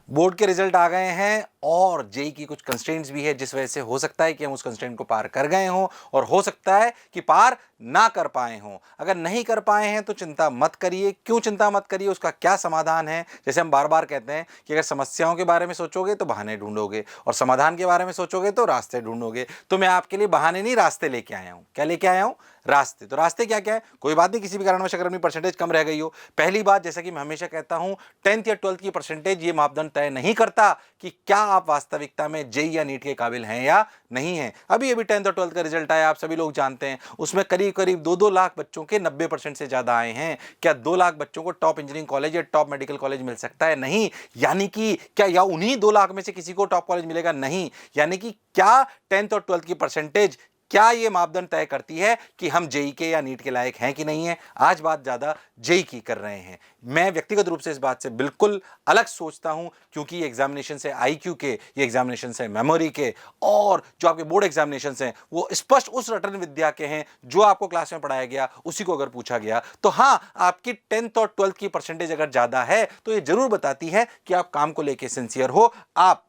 Board के result आ गए हैं और जेई की कुछ कंस्ट्रेंट्स भी है, जिस वजह से हो सकता है कि हम उस कंस्ट्रेंट को पार कर गए हों और हो सकता है कि पार ना कर पाए हों। अगर नहीं कर पाए हैं तो चिंता मत करिए। क्यों चिंता मत करिए, उसका क्या समाधान है। जैसे हम बार बार कहते हैं कि अगर समस्याओं के बारे में सोचोगे तो बहाने ढूंढोगे और समाधान के बारे में सोचोगे तो रास्ते ढूंढोगे। तो मैं आपके लिए बहाने नहीं, रास्ते लेके आया हूं। क्या लेके आया हूं? रास्ते। तो रास्ते क्या क्या है? कोई बात नहीं, किसी भी कारणवश अगर अपनी परसेंटेज कम रह गई हो, पहली बात जैसा कि मैं हमेशा कहता हूं, 10th या 12th की परसेंटेज ये मापदंड तय नहीं करता कि क्या आप वास्तविकता में जेई या नीट के काबिल हैं या नहीं हैं। अभी अभी 10th और 12th का रिजल्ट आया, आप सभी लोग जानते हैं, उसमें करीब करीब 2-2 लाख बच्चों के 90% से ज्यादा आए हैं। क्या 2 लाख बच्चों को टॉप इंजीनियरिंग कॉलेज या टॉप मेडिकल कॉलेज मिल सकता है? नहीं। यानी कि क्या या उन्हीं 2 लाख में से किसी को टॉप कॉलेज मिलेगा? नहीं। यानी कि क्या 10th और 12th की परसेंटेज, क्या ये मापदंड तय करती है कि हम जेई के या नीट के लायक हैं कि नहीं है? आज बात ज्यादा जेई की कर रहे हैं। मैं व्यक्तिगत रूप से इस बात से बिल्कुल अलग सोचता हूं, क्योंकि ये एग्जामिनेशन से आईक्यू के, ये एग्जामिनेशन से मेमोरी के, और जो आपके बोर्ड एग्जामिनेशन हैं वो स्पष्ट उस रटन विद्या के हैं जो आपको क्लास में पढ़ाया गया, उसी को अगर पूछा गया तो हाँ, आपकी 10th और 12th की परसेंटेज अगर ज्यादा है तो ये जरूर बताती है कि आप काम को लेकर सिंसियर हो, आप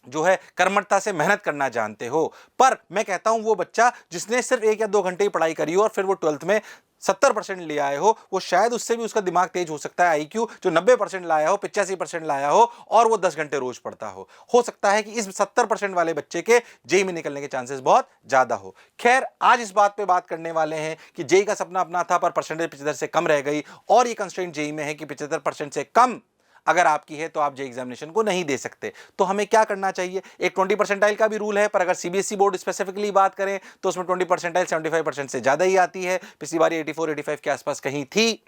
जो है कर्मठता से मेहनत करना जानते हो। पर मैं कहता हूं वो बच्चा जिसने सिर्फ 1 या 2 घंटे ही पढ़ाई करी हो और फिर वो 12th में 70% ले आए हो, वो शायद उससे भी उसका दिमाग तेज हो सकता है, आईक्यू जो 90% लाया हो, 85% लाया हो और वो 10 घंटे रोज पढ़ता हो सकता है कि इस 70% वाले बच्चे के जेई में निकलने के चांसेस बहुत ज्यादा हो। खैर, आज इस बात पे बात करने वाले हैं कि जेई का सपना अपना था पर परसेंटेज 75 से कम रह गई, और ये कंस्ट्रेंट जेई में है कि 75% से कम अगर आपकी है तो आप जे एग्जामिनेशन को नहीं दे सकते। तो हमें क्या करना चाहिए? एक 20 परसेंटाइल का भी रूल है, पर अगर सीबीएसई बोर्ड स्पेसिफिकली बात करें तो उसमें 20 परसेंटाइल 75% से ज्यादा ही आती है। पिछली बार 84-85 के आसपास कहीं थी,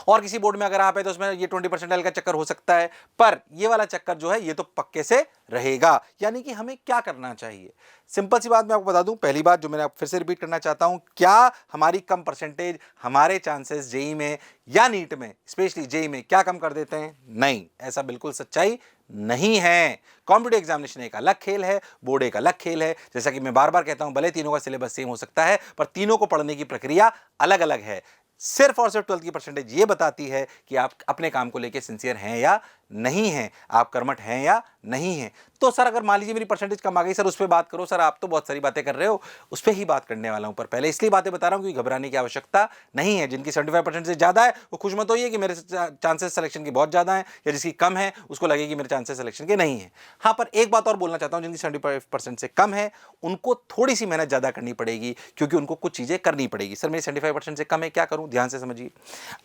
और किसी बोर्ड में अगर आप है तो उसमें ये 20 परसेंटाइल का चक्कर हो सकता है, पर ये वाला चक्कर जो है ये तो पक्के से रहेगा। यानी कि हमें क्या करना चाहिए? सिंपल सी बात मैं आपको बता दूं। पहली बात जो मैंने फिर से रिपीट करना चाहता हूं, क्या हमारी कम परसेंटेज हमारे चांसेस जेई में या नीट में, स्पेशली जेई में, क्या कम कर देते हैं? नहीं, ऐसा बिल्कुल सच्चाई नहीं है। कॉम्पिटिटिव एग्जामिनेशन एक अलग खेल है, बोर्ड एक अलग खेल है। जैसा कि मैं बार बार कहता हूं, भले तीनों का सिलेबस सेम हो सकता है पर तीनों को पढ़ने की प्रक्रिया अलग अलग है। सिर्फ और सिर्फ 12th की परसेंटेज ये बताती है कि आप अपने काम को लेकर सिंसियर हैं या नहीं हैं, आप कर्मठ हैं या नहीं हैं। तो सर अगर मान लीजिए मेरी परसेंटेज कम आ गई, सर उस पर बात करो। सर आप तो बहुत सारी बातें कर रहे हो, उस पर ही बात करने वाला हूं, पर पहले इसलिए बातें बता रहा हूं क्योंकि घबराने की आवश्यकता नहीं है। जिनकी 75% से ज्यादा है वो खुश मत होइए कि मेरे चांसेस सिलेक्शन के बहुत ज्यादा हैं, या जिसकी कम है उसको लगे कि मेरे चांसेस सिलेक्शन के नहीं है। हाँ, पर एक बात और बोलना चाहता हूं, जिनकी 75% से कम है उनको थोड़ी सी मेहनत ज्यादा करनी पड़ेगी, क्योंकि उनको कुछ चीजें करनी पड़ेगी। सर मेरी 75% से कम है, क्या करूं? ध्यान से समझिए।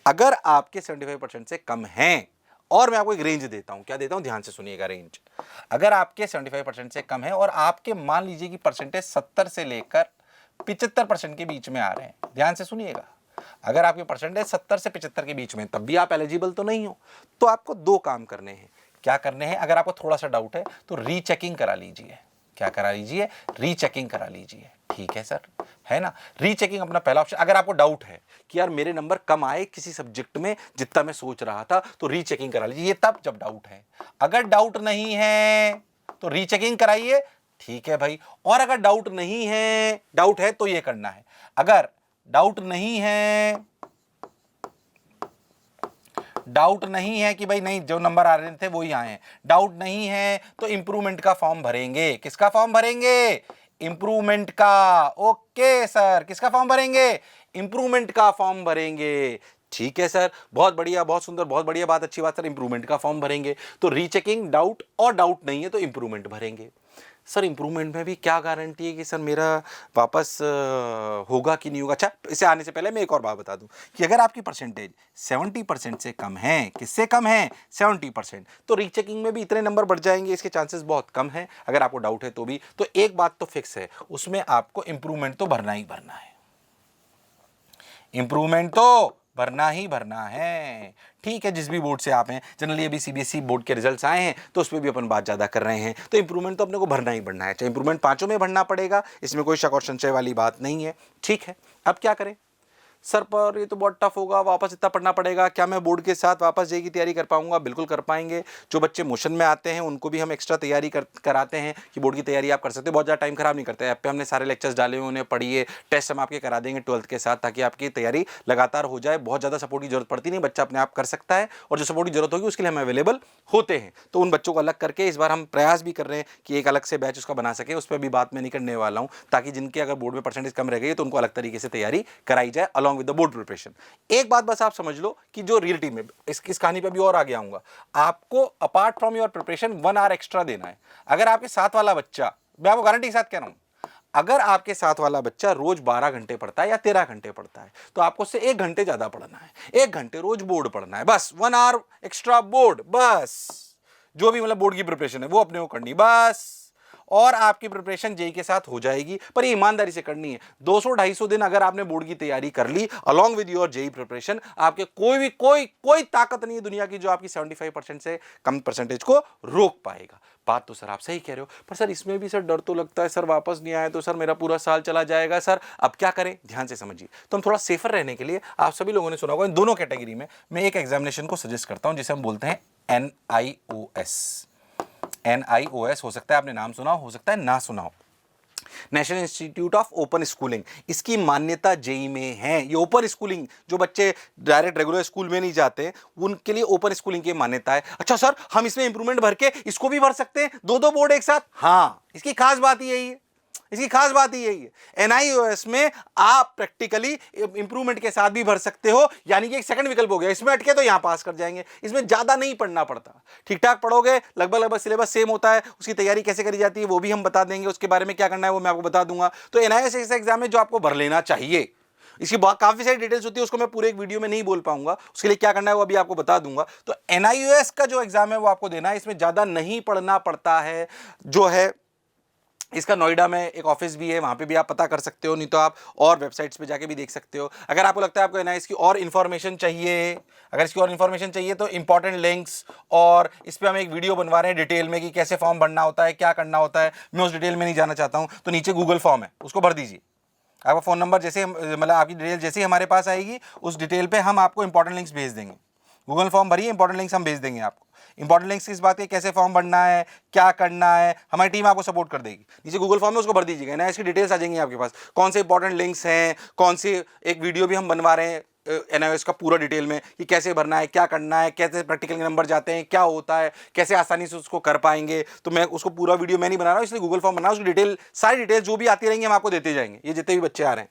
अगर आपके 75% से कम हैं, और मैं आपको एक रेंज देता हूं, क्या देता हूं, ध्यान से सुनिएगा रेंज। अगर आपके 75% से कम है और आपके मान लीजिए कि परसेंटेज 70 से लेकर 75% के बीच में आ रहे हैं, ध्यान से सुनिएगा। अगर आपके परसेंटेज 70 से 75 के बीच में, तब भी आप एलिजिबल तो नहीं हो, तो आपको 2 काम करने हैं। क्या करने हैं? अगर आपको थोड़ा सा डाउट है तो रीचेकिंग करा लीजिए। क्या करा लीजिए? रीचेकिंग करा लीजिए। ठीक है सर, है ना? रीचेकिंग अपना पहला ऑप्शन। अगर आपको डाउट है कि यार मेरे नंबर कम आए किसी सब्जेक्ट में जितना मैं सोच रहा था, तो रीचेकिंग करा लीजिए, ये तब जब डाउट है। अगर डाउट नहीं है तो रीचेकिंग कराइए, ठीक है भाई। और अगर डाउट नहीं है, डाउट है तो ये करना है। अगर डाउट नहीं है, डाउट नहीं है कि भाई नहीं जो नंबर आ रहे थे वो ही आए हैं, डाउट नहीं है तो इंप्रूवमेंट का फॉर्म भरेंगे। किसका फॉर्म भरेंगे? इंप्रूवमेंट का। ओके सर, किसका फॉर्म भरेंगे? इंप्रूवमेंट का फॉर्म भरेंगे। ठीक है सर, बहुत बढ़िया, बहुत सुंदर, बहुत बढ़िया बात, अच्छी बात सर। इंप्रूवमेंट का फॉर्म भरेंगे तो रीचेकिंग, डाउट, और डाउट नहीं है तो इंप्रूवमेंट भरेंगे। सर इंप्रूवमेंट में भी क्या गारंटी है कि सर मेरा वापस होगा कि नहीं होगा? अच्छा, इसे आने से पहले मैं एक और बात बता दूं कि अगर आपकी परसेंटेज 70% से कम है, किससे कम है? 70%, तो रीचेकिंग में भी इतने नंबर बढ़ जाएंगे, इसके चांसेस बहुत कम है। अगर आपको डाउट है तो भी, तो एक बात तो फिक्स है, उसमें आपको इंप्रूवमेंट तो भरना ही भरना है। इंप्रूवमेंट तो भरना ही भरना है। ठीक है, जिस भी बोर्ड से आप हैं, जनरली अभी सीबीएसई बोर्ड के रिजल्ट्स आए हैं तो उस पर भी अपन बात ज्यादा कर रहे हैं, तो इंप्रूवमेंट तो अपने को भरना ही भरना है। चाहे इंप्रूवमेंट 5 में भरना पड़ेगा, इसमें कोई शक और संशय वाली बात नहीं है। ठीक है, अब क्या करें? सर पर ये तो बहुत टफ होगा, वापस इतना पढ़ना पड़ेगा, क्या मैं बोर्ड के साथ वापस जेईई की तैयारी कर पाऊंगा? बिल्कुल कर पाएंगे। जो बच्चे मोशन में आते हैं उनको भी हम एक्स्ट्रा तैयारी कराते हैं कि बोर्ड की तैयारी आप कर सकते हो। बहुत ज़्यादा टाइम खराब नहीं करते, ऐप पे हमने सारे लेक्चर्स डाले हुए, उन्हें पढ़िए, टेस्ट हम आपके करा देंगे 12th के साथ, ताकि आपकी तैयारी लगातार हो जाए। बहुत ज़्यादा सपोर्ट की जरूरत पड़ती नहीं, बच्चा अपने आप कर सकता है, और जो सपोर्ट की जरूरत होगी उसके लिए हम अवेलेबल होते हैं। तो उन बच्चों को अलग करके इस बार हम प्रयास भी कर रहे हैं कि एक अलग से बैच उसका बना सके। उस पर भी बात मैं नहीं करने वाला हूँ, ताकि जिनके अगर बोर्ड में परसेंटेज कम रह गई तो उनको अलग तरीके से तैयारी कराई जाए along with the board preparation. एक बात बस आप समझ लो कि जो रियलिटी में इस कहानी पे भी और आगे आऊंगा, आपको apart from your preparation 1 hour extra देना है। अगर आपके साथ वाला बच्चा, मैं आपको गारंटी के साथ कह रहा हूं, अगर आपके साथ वाला बच्चा रोज 12 घंटे पढ़ता है या 13 घंटे पढ़ता है, तो आपको उससे 1 घंटे ज्यादा पढ़ना है। 1 घंटे रोज बोर्ड पढ़ना है, बस 1 आवर एक्स्ट्रा बोर्ड, बस जो भी मतलब बोर्ड की प्रिपरेशन है वो अपने को करनी बस, और आपकी प्रिपरेशन जेईई के साथ हो जाएगी। पर ये ईमानदारी से करनी है। 200-250 दिन अगर आपने बोर्ड की तैयारी कर ली along with your JEE preparation, आपके कोई ताकत नहीं है दुनिया की जो आपकी 75% से कम परसेंटेज को रोक पाएगा। बात तो सर आप सही कह रहे हो, पर सर इसमें भी सर डर तो लगता है, सर वापस नहीं आए तो सर मेरा पूरा साल चला जाएगा, सर अब क्या करें? ध्यान से समझिए। तो हम थोड़ा सेफर रहने के लिए, आप सभी लोगों ने सुना होगा इन दोनों कैटेगरी में मैं एक एग्जामिनेशन को सजेस्ट करता हूं, जिसे हम बोलते हैं NIOS। NIOS हो सकता है आपने नाम सुना हो सकता है ना सुना हो, national institute of open schooling. इसकी मान्यता जेईई में है। ये ओपन स्कूलिंग, जो बच्चे डायरेक्ट रेगुलर स्कूल में नहीं जाते उनके लिए ओपन स्कूलिंग की मान्यता है। अच्छा सर, हम इसमें इंप्रूवमेंट भर के इसको भी भर सकते हैं, दो बोर्ड एक साथ? हाँ, इसकी खास बात यही है, इसकी खास बात ही यही है। एनआईओएस में आप प्रैक्टिकली इंप्रूवमेंट के साथ भी भर सकते हो, यानी कि एक सेकंड विकल्प हो गया। इसमें अटके तो यहां पास कर जाएंगे, इसमें ज्यादा नहीं पढ़ना पड़ता, ठीक ठाक पढ़ोगे, लगभग सिलेबस सेम होता है। उसकी तैयारी कैसे करी जाती है वो भी हम बता देंगे, उसके बारे में क्या करना है वो मैं आपको बता दूंगा। तो एनआईओएस ऐसा एग्जाम है जो आपको भर लेना चाहिए। इसकी काफी सारी डिटेल्स होती है, उसको मैं पूरे एक वीडियो में नहीं बोल पाऊंगा, उसके लिए क्या करना है वो अभी आपको बता दूंगा। तो एनआईओएस का जो एग्जाम है वो आपको देना है, इसमें ज्यादा नहीं पढ़ना पड़ता है। जो है इसका नोएडा में एक ऑफिस भी है, वहां पे भी आप पता कर सकते हो, नहीं तो आप और वेबसाइट्स पे जाके भी देख सकते हो। अगर आपको लगता है आपको एनआईएस की और इन्फॉर्मेशन चाहिए, अगर इसकी और इन्फॉर्मेशन चाहिए तो इंपॉर्टेंट लिंक्स, और इस पर हम एक वीडियो बनवा रहे हैं डिटेल में कि कैसे फॉर्म भरना होता है, क्या करना होता है। मैं उस डिटेल में नहीं जाना चाहता हूँ, तो नीचे गूगल फॉर्म है, उसको भर दीजिए। आपका फ़ोन नंबर जैसे मतलब आपकी डिटेल जैसे ही हमारे पास आएगी, उस डिटेल पे हम आपको इंपॉर्टेंट लिंक्स भेज देंगे। गूगल फॉर्म भरिए, इंपॉर्टेंट लिंक्स हम भेज देंगे आपको। इंपॉर्टेंट लिंक्स किस बात के, कैसे फॉर्म भरना है, क्या करना है, हमारी टीम आपको सपोर्ट कर देगी। नीचे गूगल फॉर्म में उसको भर दीजिएगा ना, इसकी डिटेल्स आ जाएंगी आपके पास, कौन से इंपॉर्टेंट लिंक्स हैं, कौन सी एक वीडियो भी हम बनवा रहे हैं एनआईओएस का पूरा डिटेल में कि कैसे भरना है, क्या करना है, कैसे प्रैक्टिकल के नंबर जाते हैं, क्या होता है, कैसे आसानी से उसको कर पाएंगे। तो मैं उसको पूरा वीडियो मैं नहीं बना रहा हूँ, इसलिए गूगल फॉर्म बना, उसकी डिटेल सारी डिटेल्स जो भी आती रहेंगी हम आपको देते जाएंगे। ये जितने भी बच्चे आ रहे हैं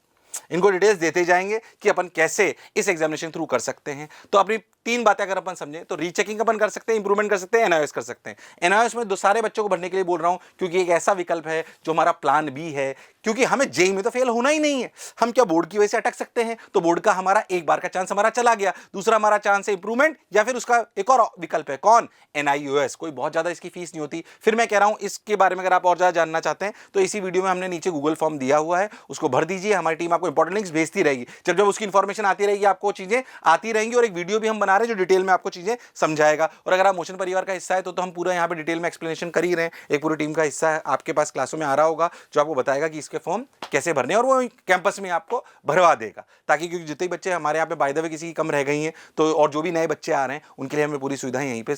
इनको डिटेल्स देते जाएंगे कि अपन कैसे इस एग्जामिनेशन थ्रू कर सकते हैं। तो अपनी 3 बातें अगर अपन समझें तो रीचेकिंग अपन कर सकते हैं, इंप्रूवमेंट कर सकते हैं, एनआईओएस कर सकते हैं। एनआईओएस में सारे बच्चों को भरने के लिए बोल रहा हूं क्योंकि एक ऐसा विकल्प है जो हमारा प्लान भी है, क्योंकि हमें जेईई में तो फेल होना ही नहीं है। हम क्या बोर्ड की वजह से अटक सकते हैं? तो बोर्ड का हमारा एक बार का चांस हमारा चला गया, दूसरा हमारा चांस है इंप्रूवमेंट, या फिर उसका एक और विकल्प है कौन? एनआईओएस। कोई बहुत ज्यादा इसकी फीस नहीं होती। फिर मैं कह रहा हूं इसके बारे में अगर आप और ज्यादा जानना चाहते हैं तो इसी वीडियो में हमने नीचे गूगल फॉर्म दिया हुआ है, उसको भर दीजिए। हमारी टीम आपको इंपॉर्टेंट लिंक्स भेजती रहेगी, जब जब उसकी इंफॉर्मेशन आती रहेगी आपको चीजें आती रहेंगी, और एक वीडियो भी हम बना रहे हैं जो डिटेल में आपको चीजें समझाएगा। और अगर आप मोशन परिवार का हिस्सा है तो हम पूरा यहाँ पे डिटेल में एक्सप्लेनेशन कर ही रहे हैं। एक पूरी टीम का हिस्सा है आपके पास क्लासों में आ रहा होगा जो आपको बताएगा कि इसके फॉर्म कैसे भरने, और वो कैंपस में आपको भरवा देगा, ताकि क्योंकि जितने बच्चे हमारे यहाँ पे बाय द वे किसी की कम रह गई हैं तो, और जो भी नए बच्चे आ रहे हैं उनके लिए हमें पूरी सुविधाएं यहीं पे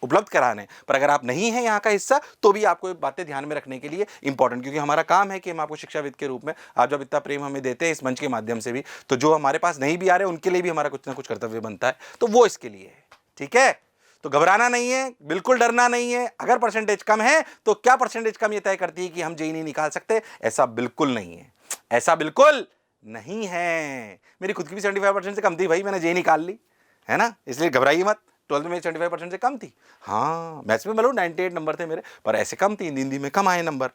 उपलब्ध कराने। पर अगर आप नहीं है यहाँ का हिस्सा तो भी आपको बातें ध्यान में रखने के लिए इंपॉर्टेंट, क्योंकि हमारा काम है कि हम आपको शिक्षाविद के रूप में, आप जब इतना प्रेम हमें देते हैं इस मंच के माध्यम से भी, तो जो हमारे पास नहीं भी आ रहे उनके लिए भी हमारा कुछ ना कुछ कर्तव्य बनता है, तो वो इसके लिए है। ठीक है, तो घबराना नहीं है, बिल्कुल डरना नहीं है। अगर परसेंटेज कम है तो क्या परसेंटेज कम ये तय करती है कि हम जेईई नहीं निकाल सकते? ऐसा बिल्कुल नहीं है, ऐसा बिल्कुल नहीं है। मेरी खुद की भी 75% से कम थी भाई, मैंने जेईई निकाल ली है ना, इसलिए घबराइए मत। 12th में 75% से कम थी, हाँ मैथ्स में मतलब 98 नंबर थे मेरे, पर ऐसे कम थी, हिंदी में कम आए नंबर।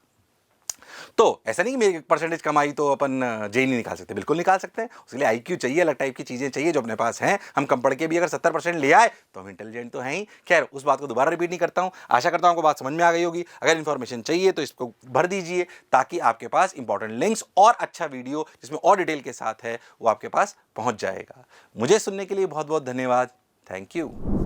तो ऐसा नहीं कि मेरी परसेंटेज कम आई तो अपन जेईई नहीं निकाल सकते, बिल्कुल निकाल सकते हैं। उसके लिए आईक्यू चाहिए, अलग टाइप की चीजें चाहिए जो अपने पास हैं। हम कम पढ़ के भी अगर 70% ले आए तो हम इंटेलिजेंट तो हैं ही। खैर उस बात को दोबारा रिपीट नहीं करता हूं, आशा करता हूं आपको बात समझ में आ गई होगी। अगर इन्फॉर्मेशन चाहिए तो इसको भर दीजिए, ताकि आपके पास इंपॉर्टेंट लिंक्स और अच्छा वीडियो जिसमें और डिटेल के साथ है वो आपके पास पहुंच जाएगा। मुझे सुनने के लिए बहुत बहुत धन्यवाद। Thank you.